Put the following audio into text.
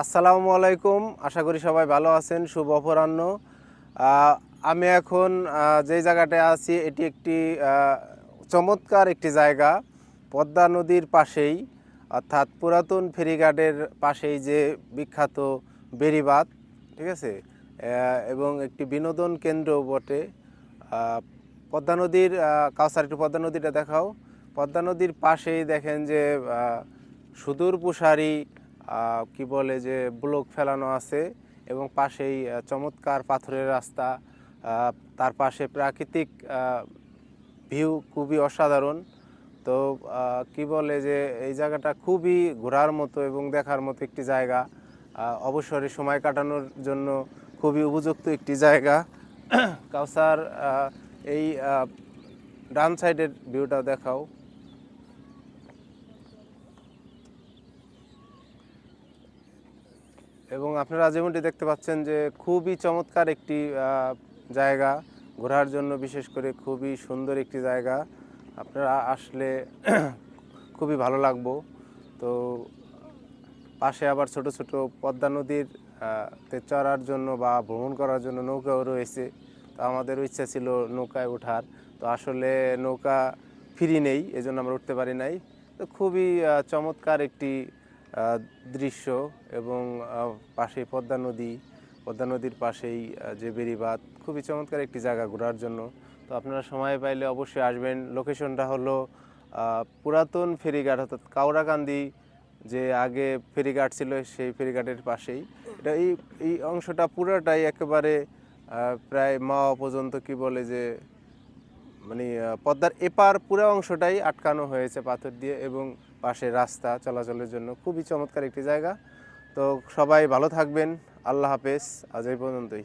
আসসালামু আলাইকুম। আশা করি সবাই ভালো আছেন। শুভ অপরাহ্ন। আমি এখন যেই জায়গাটায় আছি এটি একটি চমৎকার একটি জায়গা। পদ্মা নদীর পাশেই, অর্থাৎ পুরাতন ফেরিঘাটের পাশেই যে বিখ্যাত বেড়িবাঁধ, ঠিক আছে? এবং একটি বিনোদন কেন্দ্রও বটে। আহ, পদ্মা নদীর কাউসার, একটু পদ্মা নদীটা দেখাও। পদ্মা নদীর পাশেই দেখেন যে সুদূর প্রসারী কি বলে যে ব্লক ফেলানো আছে, এবং পাশেই চমৎকার পাথরের রাস্তা। তার পাশে প্রাকৃতিক ভিউ খুবই অসাধারণ। তো কি বলে যে এই জায়গাটা খুবই ঘোরার মতো এবং দেখার মতো একটি জায়গা। অবসরে সময় কাটানোর জন্য খুবই উপযুক্ত একটি জায়গা। কাউসার, এই ডান সাইডের ভিউটা দেখাও। এবং আপনারা যেমনটি দেখতে পাচ্ছেন যে খুবই চমৎকার একটি জায়গা ঘোরার জন্য, বিশেষ করে খুবই সুন্দর একটি জায়গা। আপনারা আসলে খুবই ভালো লাগবো। তো পাশে আবার ছোট ছোট পদ্মা নদীর তে চড়ার জন্য বা ভ্রমণ করার জন্য নৌকাও রয়েছে। তো আমাদেরও ইচ্ছা ছিল নৌকায় ওঠার, তো আসলে নৌকা ফ্রি নেই, এজন্য আমরা উঠতে পারি নাই। তো খুবই চমৎকার একটি দৃশ্য। এবং পাশেই পদ্মা নদী, পদ্মা নদীর পাশেই যে বেড়িবাঁধ, খুবই চমৎকার একটি জায়গা ঘোরার জন্য। তো আপনারা সময় পাইলে অবশ্যই আসবেন। লোকেশনটা হলো পুরাতন ফেরিঘাট, অর্থাৎ কাউরাকান্দি যে আগে ফেরিঘাট ছিল সেই ফেরিঘাটের পাশেই এটা। এই অংশটা পুরোটাই একেবারে প্রায় মাওয়া পর্যন্ত, কি বলে যে মানে পদ্মার এপার পুরো অংশটাই আটকানো হয়েছে পাথর দিয়ে, এবং পাশে রাস্তা চলাচলের জন্য খুবই চমৎকার একটি জায়গা। তো সবাই ভালো থাকবেন। আল্লাহ হাফেজ। আজ এই পর্যন্তই।